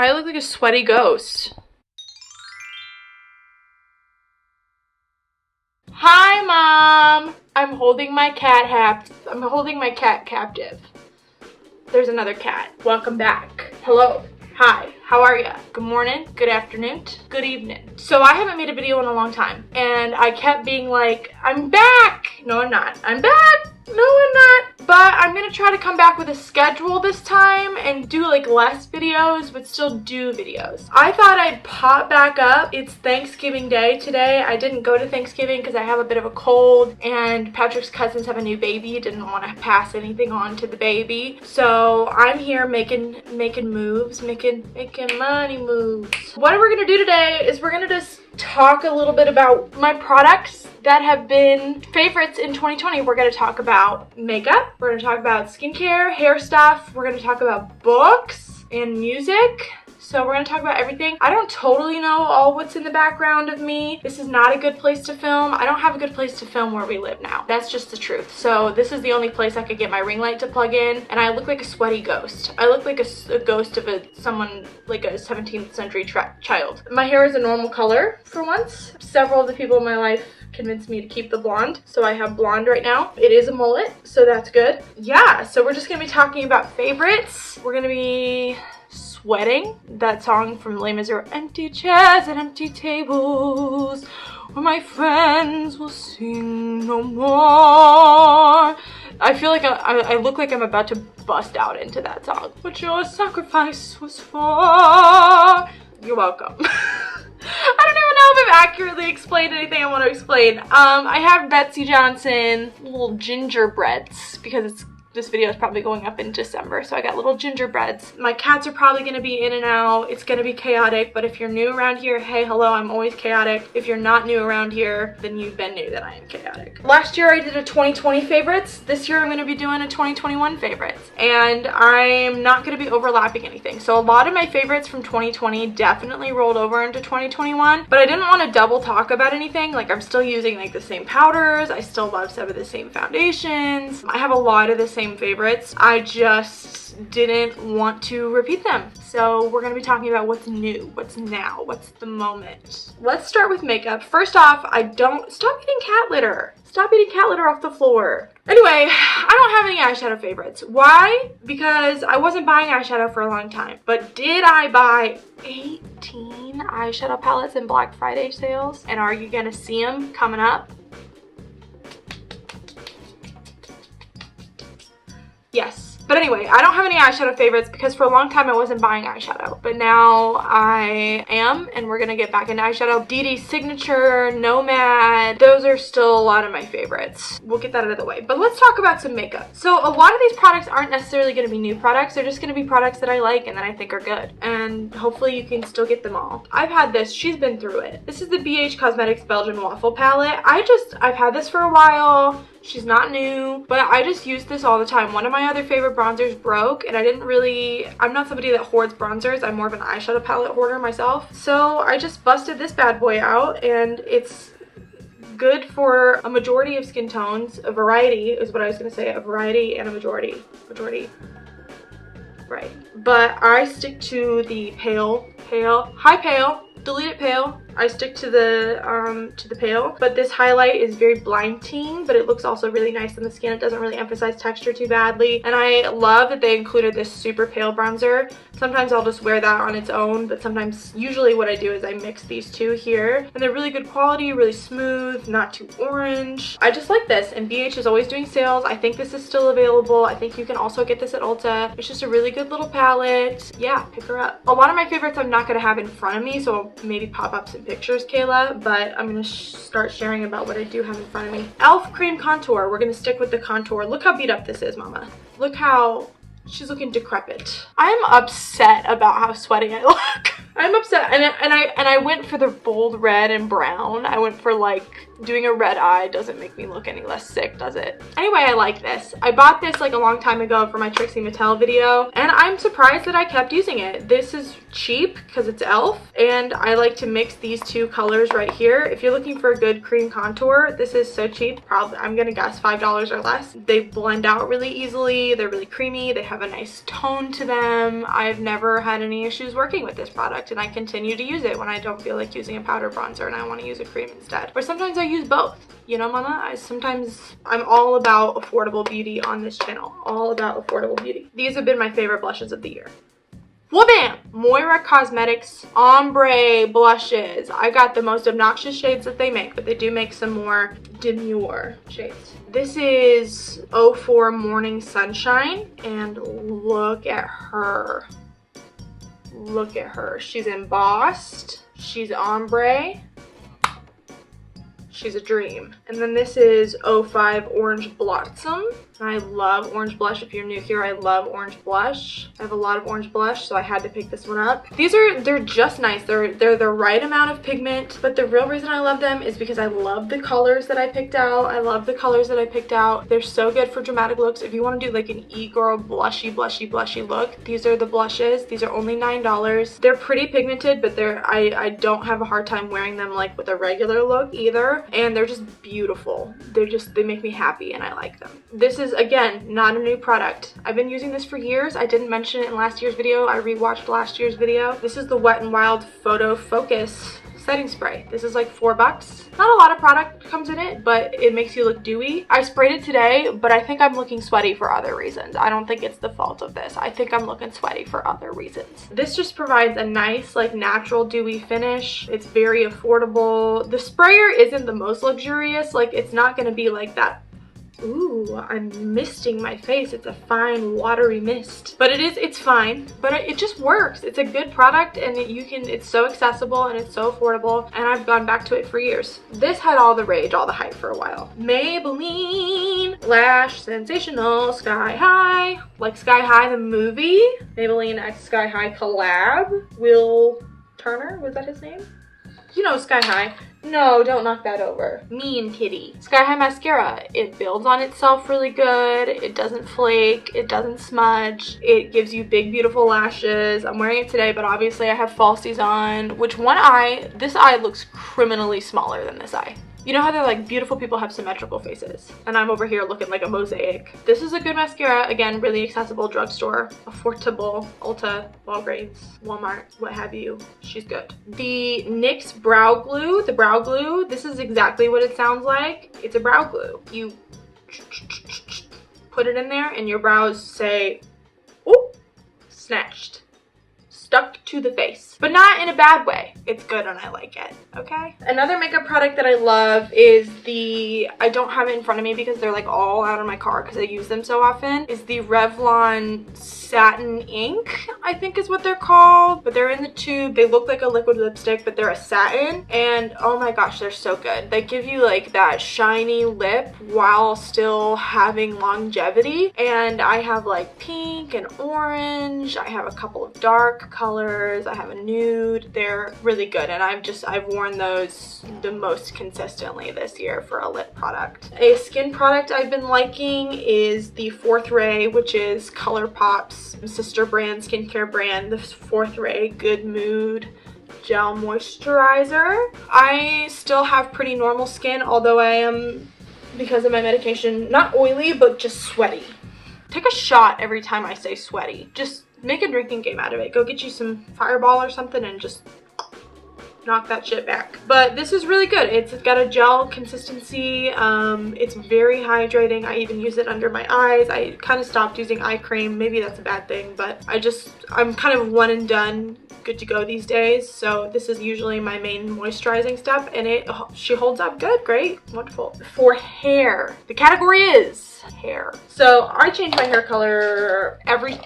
I look like a sweaty ghost. Hi, Mom. I'm holding my cat captive. There's another cat. Welcome back. Hello. Hi. How are ya? Good morning, good afternoon, good evening. So I haven't made a video in a long time, and I kept being like, I'm back. No, I'm not. I'm back. No, I'm not. But I'm gonna try to come back with a schedule this time and do like less videos, but still do videos. I thought I'd pop back up. It's Thanksgiving Day today. I didn't go to Thanksgiving because I have a bit of a cold, and Patrick's cousins have a new baby. Didn't want to pass anything on to the baby. So I'm here making moves, making money moves. What we're gonna do today is we're gonna just talk a little bit about my products that have been favorites in 2020. We're going to talk about makeup, we're going to talk about skincare, hair stuff, we're going to talk about books and music. So we're going to talk about everything. I don't totally know all what's in the background of me. This is not a good place to film. I don't have a good place to film where we live now. That's just the truth. So this is the only place I could get my ring light to plug in, and I look like a sweaty ghost. I look like a ghost of someone like a 17th century child. My hair is a normal color for once. Several of the people in my life convinced me to keep the blonde, so I have blonde right now. It is a mullet, so that's good. Yeah, so we're just gonna be talking about favorites. We're gonna be sweating. That song from Les Miserables, empty chairs and empty tables, where my friends will sing no more. I feel like I look like I'm about to bust out into that song. What your sacrifice was for. You're welcome. I don't even know if I've accurately explained anything I want to explain. I have Betsy Johnson little gingerbreads because this video is probably going up in December, so I got little gingerbreads. My cats are probably going to be in and out. It's going to be chaotic, but if you're new around here, hey, hello, I'm always chaotic. If you're not new around here, then you've been new that I am chaotic. Last year I did a 2020 favorites. This year I'm going to be doing a 2021 favorites, and I'm not going to be overlapping anything. So a lot of my favorites from 2020 definitely rolled over into 2021, but I didn't want to double talk about anything. Like, I'm still using like the same powders. I still love some of the same foundations. I have a lot of the same favorites. I just didn't want to repeat them. So we're going to be talking about what's new, what's now, what's the moment. Let's start with makeup. First off, stop eating cat litter. Stop eating cat litter off the floor. Anyway, I don't have any eyeshadow favorites. Why? Because I wasn't buying eyeshadow for a long time. But did I buy 18 eyeshadow palettes in Black Friday sales? And are you going to see them coming up? Yes. But anyway, I don't have any eyeshadow favorites because for a long time I wasn't buying eyeshadow. But now I am, and we're going to get back into eyeshadow. DD Signature, Nomad, those are still a lot of my favorites. We'll get that out of the way. But let's talk about some makeup. So a lot of these products aren't necessarily going to be new products. They're just going to be products that I like and that I think are good. And hopefully you can still get them all. I've had this. She's been through it. This is the BH Cosmetics Belgian Waffle palette. I've had this for a while. She's not new, but I just use this all the time. One of my other favorite bronzers broke, and I'm not somebody that hoards bronzers. I'm more of an eyeshadow palette hoarder myself. So I just busted this bad boy out, and it's good for a majority of skin tones. A variety is what I was going to say. A variety and a majority. Right. But I stick to the pale, high pale, delete it pale. I stick to the pale, but this highlight is very blinding, but it looks also really nice on the skin. It doesn't really emphasize texture too badly, and I love that they included this super pale bronzer. Sometimes I'll just wear that on its own, but usually what I do is I mix these two here, and they're really good quality, really smooth, not too orange. I just like this, and BH is always doing sales. I think this is still available. I think you can also get this at Ulta. It's just a really good little palette. Yeah, pick her up. A lot of my favorites I'm not going to have in front of me, so I'll maybe pop up some pictures, Kayla, but I'm going to start sharing about what I do have in front of me. e.l.f. Cream Contour. We're going to stick with the contour. Look how beat up this is, mama. Look how she's looking decrepit. I'm upset about how sweaty I look. I'm upset, and I went for the bold red and brown. I went for like Doing a red eye doesn't make me look any less sick, does it? Anyway, I like this. I bought this like a long time ago for my Trixie Mattel video, and I'm surprised that I kept using it. This is cheap because it's e.l.f. and I like to mix these two colors right here. If you're looking for a good cream contour, this is so cheap. Probably, I'm gonna guess $5 or less. They blend out really easily. They're really creamy. They have a nice tone to them. I've never had any issues working with this product, and I continue to use it when I don't feel like using a powder bronzer and I want to use a cream instead. Or sometimes I use both. You know, mama, I'm all about affordable beauty on this channel. All about affordable beauty. These have been my favorite blushes of the year. Wha-bam! Moira Cosmetics Ombre blushes. I got the most obnoxious shades that they make, but they do make some more demure shades. This is 04 Morning Sunshine, and look at her. Look at her. She's embossed. She's ombre. She's a dream. And then this is 05 Orange Blossom. I love orange blush. If you're new here, I love orange blush. I have a lot of orange blush, so I had to pick this one up. They're just nice. They're the right amount of pigment, but the real reason I love them is because I love the colors that I picked out. I love the colors that I picked out. They're so good for dramatic looks. If you want to do like an e-girl blushy look, these are the blushes. These are only $9. They're pretty pigmented, but I don't have a hard time wearing them like with a regular look either. And they're just beautiful. They make me happy and I like them. This is, again, not a new product. I've been using this for years. I didn't mention it in last year's video. I rewatched last year's video. This is the Wet n Wild Photo Focus setting spray. This is like $4. Not a lot of product comes in it, but it makes you look dewy. I sprayed it today, but I think I'm looking sweaty for other reasons. I don't think it's the fault of this. I think I'm looking sweaty for other reasons. This just provides a nice, like, natural dewy finish. It's very affordable. The sprayer isn't the most luxurious. Like, it's not gonna be like that. Ooh, I'm misting my face. It's a fine watery mist, but it's fine, but it just works. It's a good product, and it's so accessible and it's so affordable, and I've gone back to it for years. This had all the rage, all the hype for a while. Maybelline Lash Sensational Sky High. Like Sky High the movie. Maybelline X Sky High collab. Will Turner, was that his name? You know Sky High. No, don't knock that over. Mean kitty. Sky High mascara. It builds on itself really good. It doesn't flake. It doesn't smudge. It gives you big, beautiful lashes. I'm wearing it today, but obviously I have falsies on, which this eye looks criminally smaller than this eye. You know how they're like, beautiful people have symmetrical faces, and I'm over here looking like a mosaic. This is a good mascara. Again, really accessible, drugstore, affordable, Ulta, Walgreens, Walmart, what have you. She's good. The Nyx Brow Glue, this is exactly what it sounds like. It's a brow glue. You put it in there and your brows say, ooh, snatched. Stuck to the face, but not in a bad way. It's good and I like it, okay? Another makeup product that I love is I don't have it in front of me because they're like all out of my car because I use them so often, is the Revlon Satin Ink, I think is what they're called, but they're in the tube. They look like a liquid lipstick, but they're a satin, and oh my gosh, they're so good. They give you like that shiny lip while still having longevity, and I have like pink and orange. I have a couple of dark colors. I have a nude. They're really good, and I've worn those the most consistently this year for a lip product. A skin product I've been liking is the Fourth Ray, which is ColourPop's sister brand, skincare brand, the Fourth Ray Good Mood Gel Moisturizer. I still have pretty normal skin, although I am, because of my medication, not oily, but just sweaty. Take a shot every time I say sweaty. Just make a drinking game out of it. Go get you some Fireball or something and just knock that shit back. But this is really good. It's got a gel consistency. It's very hydrating. I even use it under my eyes. I kind of stopped using eye cream. Maybe that's a bad thing, but I'm kind of one and done, good to go these days. So this is usually my main moisturizing step, and she holds up good. Great, wonderful. For hair, the category is hair. So I change my hair color every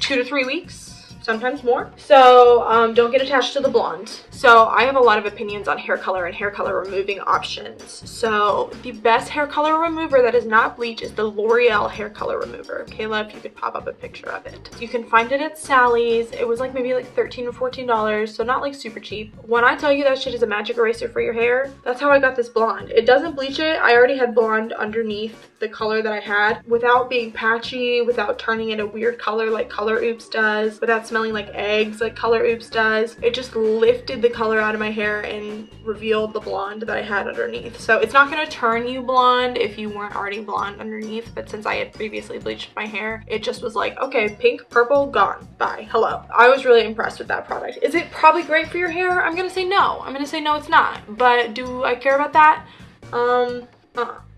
2 to 3 weeks. sometimes more. So don't get attached to the blonde. So I have a lot of opinions on hair color and hair color removing options. So the best hair color remover that is not bleach is the L'Oreal hair color remover. Kayla, if you could pop up a picture of it. You can find it at Sally's. It was like maybe like $13 or $14, so not like super cheap. When I tell you that shit is a magic eraser for your hair, that's how I got this blonde. It doesn't bleach it. I already had blonde underneath the color that I had without being patchy, without turning it a weird color like Color Oops does, without smelling like eggs like Color Oops does. It just lifted the color out of my hair and revealed the blonde that I had underneath. So it's not going to turn you blonde if you weren't already blonde underneath, but since I had previously bleached my hair, it just was like, okay, pink, purple, gone, bye, hello. I was really impressed with that product. Is it probably great for your hair? I'm gonna say no. I'm gonna say no, it's not. But do I care about that?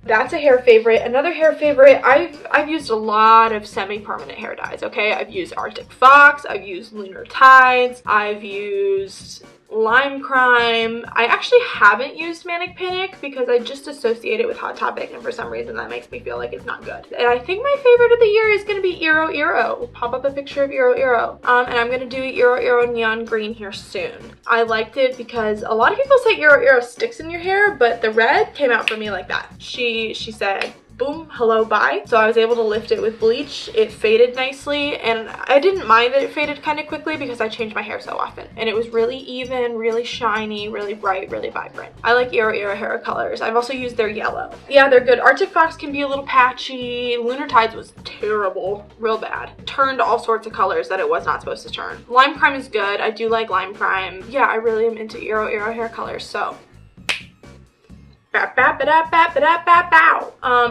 That's a hair favorite. Another hair favorite, I've used a lot of semi-permanent hair dyes, okay? I've used Arctic Fox, I've used Lunar Tides, I've used Lime Crime. I actually haven't used Manic Panic because I just associate it with Hot Topic, and for some reason that makes me feel like it's not good. And I think my favorite of the year is gonna be Eero Eero. Pop up a picture of Eero Eero. And I'm gonna do Eero Eero Neon Green here soon. I liked it because a lot of people say Eero Eero sticks in your hair, but the red came out for me like that. She said, boom, hello, bye. So I was able to lift it with bleach. It faded nicely, and I didn't mind that it faded kind of quickly because I changed my hair so often. And it was really even, really shiny, really bright, really vibrant. I like Eero Eero hair colors. I've also used their yellow. Yeah, they're good. Arctic Fox can be a little patchy. Lunar Tides was terrible, real bad. Turned all sorts of colors that it was not supposed to turn. Lime Crime is good. I do like Lime Crime. Yeah, I really am into Eero Eero hair colors, so.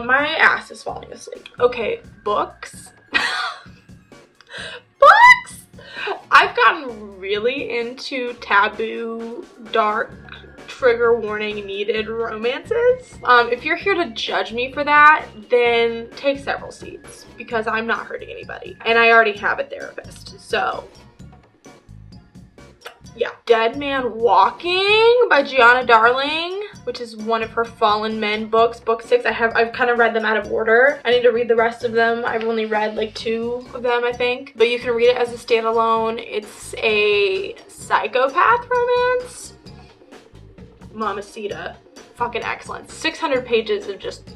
My ass is falling asleep. Okay, books. Books! I've gotten really into taboo, dark, trigger warning needed romances. If you're here to judge me for that, then take several seats because I'm not hurting anybody and I already have a therapist, so. Yeah. Dead Man Walking by Gianna Darling, which is one of her Fallen Men books. Book 6, I've kind of read them out of order. I need to read the rest of them. I've only read like 2 of them, I think. But you can read it as a standalone. It's a psychopath romance. Mamacita. Fucking excellent. 600 pages of just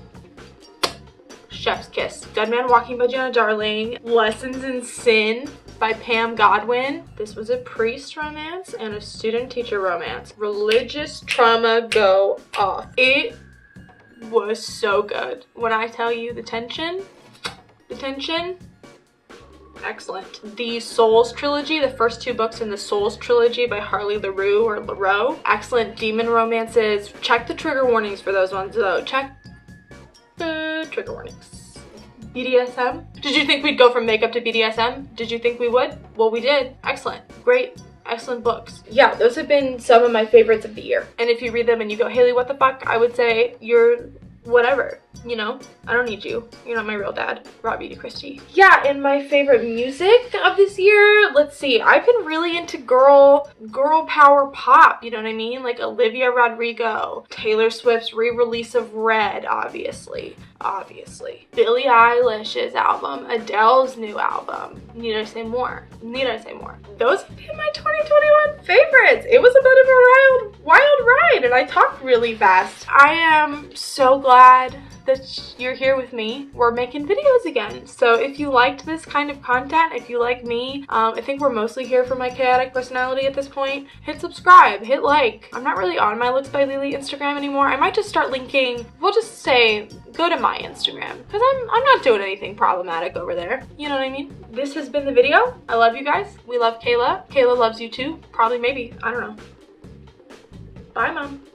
chef's kiss. Dead Man Walking by Gianna Darling. Lessons in Sin by Pam Godwin. This was a priest romance and a student-teacher romance. Religious trauma go off. It was so good. When I tell you the tension, excellent. The Souls trilogy, the first 2 books in the Souls trilogy by Harley LaRue or LaRoe. Excellent demon romances. Check the trigger warnings for those ones though. Check the trigger warnings. BDSM. Did you think we'd go from makeup to BDSM? Did you think we would? Well, we did. Excellent. Great. Excellent books. Yeah, those have been some of my favorites of the year. And if you read them and you go, Haley, what the fuck? I would say you're whatever, you know? I don't need you. You're not my real dad. Raw Beauty Christie. Yeah, and my favorite music of this year, let's see. I've been really into girl power pop, you know what I mean? Like Olivia Rodrigo, Taylor Swift's re-release of Red, obviously. Billie Eilish's album, Adele's new album. Need I say more? Those have been my 2021 favorites. It was a bit of a wild ride, and I talked really fast. I am so glad that you're here with me. We're making videos again. So if you liked this kind of content, if you like me, I think we're mostly here for my chaotic personality at this point. Hit subscribe, hit like. I'm not really on my Looks by Lily Instagram anymore. I might just start linking, we'll just say, go to my Instagram, because I'm not doing anything problematic over there. You know what I mean? This has been the video. I love you guys. We love Kayla. Kayla loves you too. Probably, maybe. I don't know. Bye, Mom.